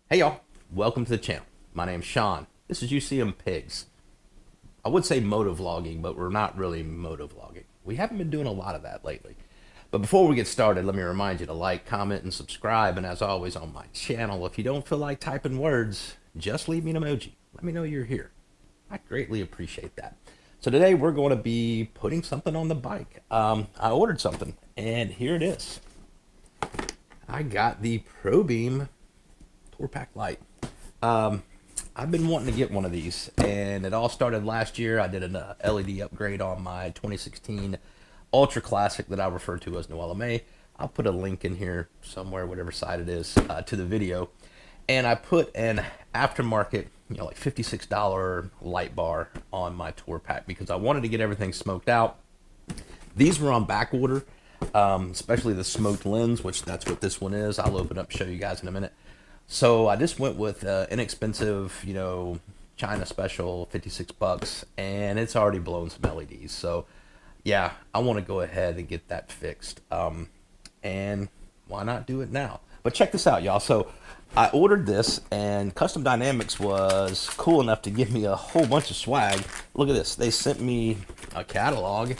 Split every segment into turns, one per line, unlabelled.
Hey y'all, welcome to the channel. My name's Sean. This is UCM Pigs. I would say motovlogging, but we're not really motovlogging. We haven't been doing a lot of that lately. But before we get started, let me remind you to like, comment, and subscribe. And as always on my channel, if you don't feel like typing words, just leave me an emoji. Let me know you're here. I greatly appreciate that. So today we're going to be putting something on the bike. I ordered something, and here it is. I got the PROBEAM TourPack Lite. I've been wanting to get one of these, and it all started last year. I did an LED upgrade on my 2016 Ultra Classic that I refer to as Noella May. I'll put a link in here somewhere, whatever side it is, to the video. And I put an aftermarket, like $56 light bar on my TourPack because I wanted to get everything smoked out. These were on back order, especially the smoked lens, which that's what this one is. I'll open up and show you guys in a minute. So I just went with inexpensive, China special, 56 bucks, and it's already blown some LEDs. So yeah, I want to go ahead and get that fixed. And why not do it now? But check this out, y'all. So I ordered this, and Custom Dynamics was cool enough to give me a whole bunch of swag. Look at this. They sent me a catalog.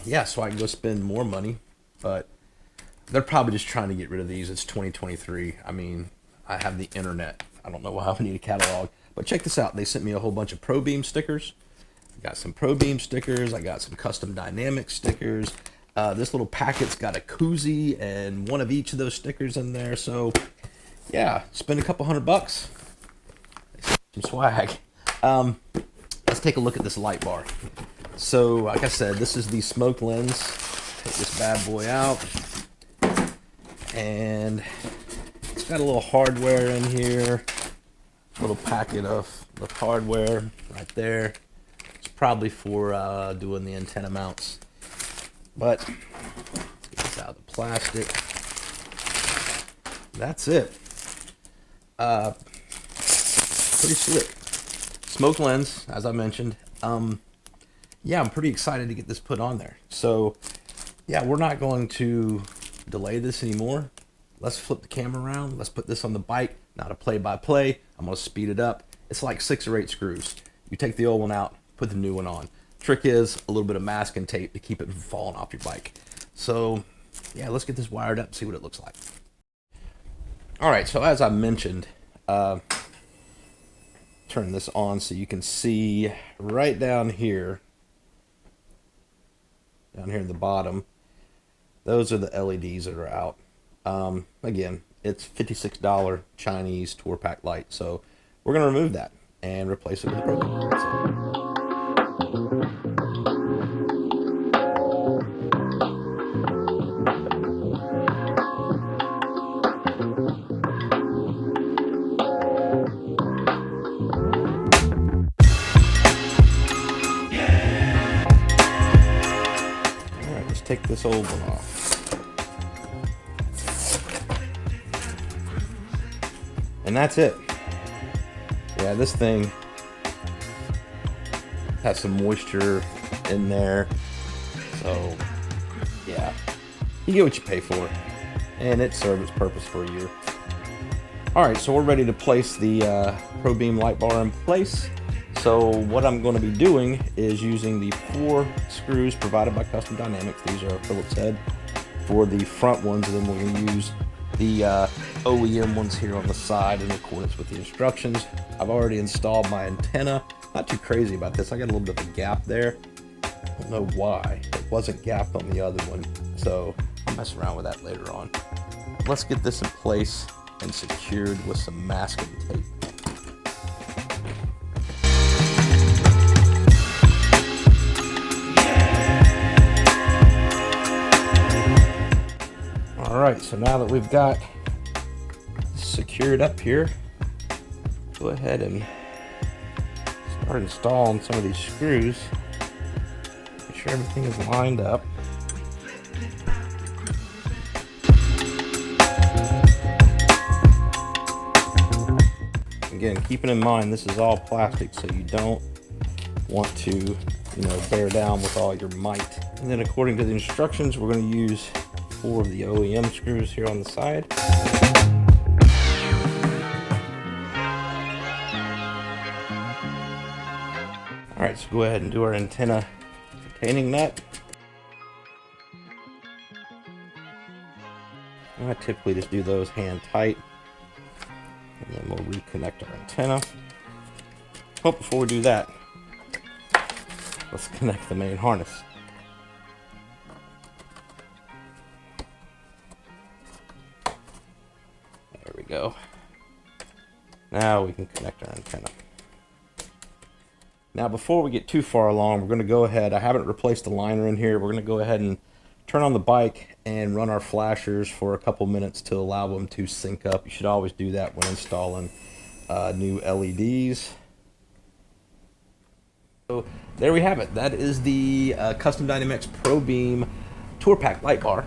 Yeah, so I can go spend more money, but they're probably just trying to get rid of these. It's 2023. I mean, I have the internet. I don't know why I need a catalog. But check this out. They sent me a whole bunch of PROBEAM stickers. I got some PROBEAM stickers. I got some Custom Dynamics stickers. This little packet's got a koozie and one of each of those stickers in there. So, yeah, spend a couple $100. Some swag. Let's take a look at this light bar. So, like I said, this is the smoke lens. Take this bad boy out. And it's got a little hardware in here. A little packet of hardware right there. It's probably for doing the antenna mounts. But let's get this out of the plastic. That's it. Pretty slick. Smoke lens, as I mentioned. Yeah, I'm pretty excited to get this put on there. So, yeah, we're not going to delay this anymore. Let's flip the camera around. Let's put this on the bike. Not a play-by-play. I'm going to speed it up. It's like 6 or 8 screws. You take the old one out, put the new one on. Trick is a little bit of masking tape to keep it from falling off your bike. So, yeah, let's get this wired up and see what it looks like. All right, so as I mentioned, turn this on so you can see right down here in the bottom. Those are the LEDs that are out. Again, it's $56 Chinese TourPack Lite, so we're going to remove that and replace it with a PROBEAM. All right, let's take this old one off. And that's it. Yeah, this thing has some moisture in there. So, yeah, you get what you pay for. And it served its purpose for a year. Alright, so we're ready to place the PROBEAM light bar in place. So what I'm going to be doing is using the 4 screws provided by Custom Dynamics. These are Phillips head for the front ones, and then we're going to use the OEM ones here on the side in accordance with the instructions. I've already installed my antenna. Not too crazy about this. I got a little bit of a gap there. I don't know why. It wasn't gapped on the other one. So I'll mess around with that later on. Let's get this in place and secured with some masking tape. Alright, so now that we've got secured up here, go ahead and start installing some of these screws. Make sure everything is lined up. Again, keeping in mind this is all plastic, so you don't want to, bear down with all your might. And then according to the instructions, we're going to use 4 of the OEM screws here on the side. Alright, so go ahead and do our antenna retaining nut. I typically just do those hand tight, and then we'll reconnect our antenna. Oh, before we do that, let's connect the main harness. There we go. Now we can connect our antenna. Now before we get too far along, we're going to go ahead, I haven't replaced the liner in here, we're going to go ahead and turn on the bike and run our flashers for a couple minutes to allow them to sync up. You should always do that when installing new LEDs. So there we have it. That is the Custom Dynamics PROBEAM Tour Pack light bar.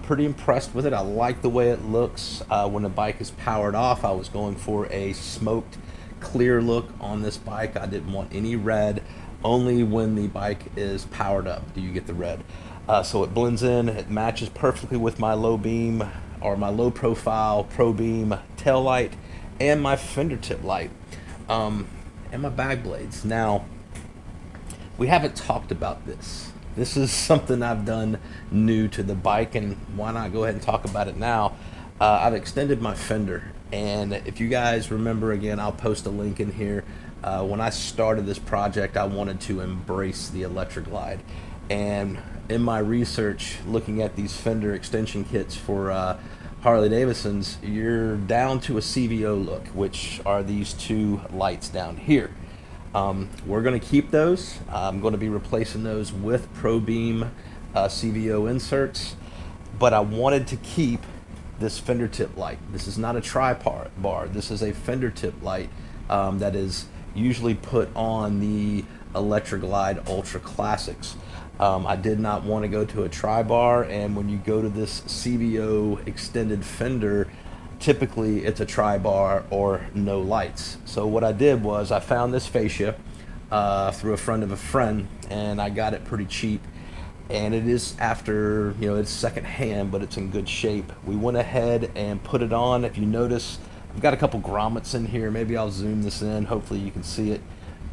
Pretty impressed with it. I like the way it looks. When the bike is powered off, I was going for a smoked clear look on this bike. I didn't want any red. Only when the bike is powered up do you get the red. So it blends in, it matches perfectly with my low beam or my low profile PROBEAM tail light and my fender tip light and my bag blades. Now, we haven't talked about this. This is something I've done new to the bike, and why not go ahead and talk about it now. I've extended my fender, and if you guys remember, again, I'll post a link in here. When I started this project, I wanted to embrace the Electra Glide, and in my research looking at these fender extension kits for Harley-Davidsons, you're down to a CVO look, which are these two lights down here. We're going to keep those. I'm going to be replacing those with PROBEAM CVO inserts, but I wanted to keep this fender tip light. This is not a tri-bar bar. This is a fender tip light that is usually put on the Electra Glide Ultra Classics. I did not want to go to a tri-bar, and when you go to this CVO extended fender, typically it's a tri-bar or no lights. So what I did was I found this fascia through a friend of a friend, and I got it pretty cheap, and it is after, you know, it's second hand, but it's in good shape. We went ahead and put it on. If you notice, I've got a couple grommets in here. Maybe I'll zoom this in, hopefully you can see it.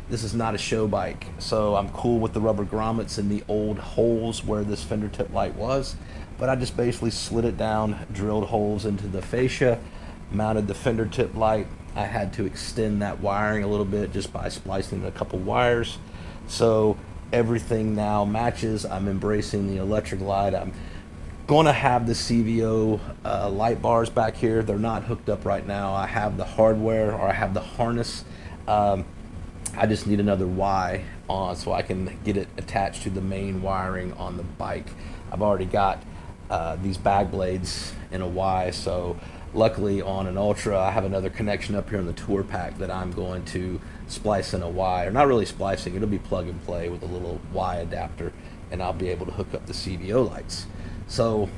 This is not a show bike, so I'm cool with the rubber grommets in the old holes where this fender tip light was, but I just basically slid it down, drilled holes into the fascia, mounted the fender tip light. I had to extend that wiring a little bit just by splicing a couple wires, so everything now matches. I'm embracing the Electra Glide. I'm going to have the CVO light bars back here. They're not hooked up right now. I have the hardware, or I have the harness. I just need another Y on so I can get it attached to the main wiring on the bike. I've already got these bag blades in a Y, so luckily on an Ultra I have another connection up here on the Tour Pack that I'm going to splice in a Y, or not really splicing, it'll be plug and play with a little Y adapter, and I'll be able to hook up the CVO lights. So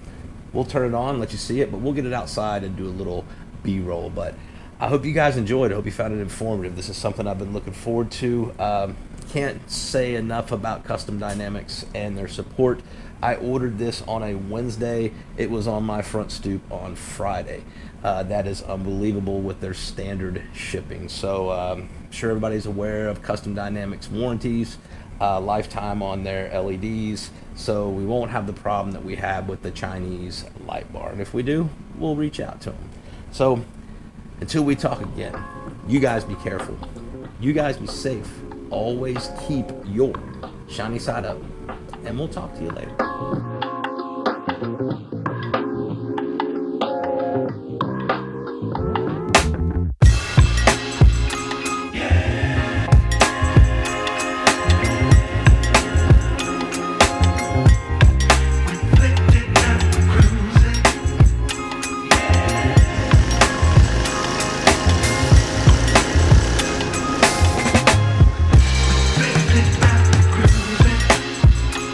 we'll turn it on, let you see it, but we'll get it outside and do a little B-roll. But I hope you guys enjoyed it. I hope you found it informative. This is something I've been looking forward to. Can't say enough about Custom Dynamics and their support. I ordered this on a Wednesday. It was on my front stoop on Friday. That is unbelievable with their standard shipping. So I'm sure everybody's aware of Custom Dynamics warranties, lifetime on their LEDs, so we won't have the problem that we have with the Chinese light bar. And if we do, we'll reach out to them. So until we talk again, you guys be careful. You guys be safe. Always keep your shiny side up. And we'll talk to you later.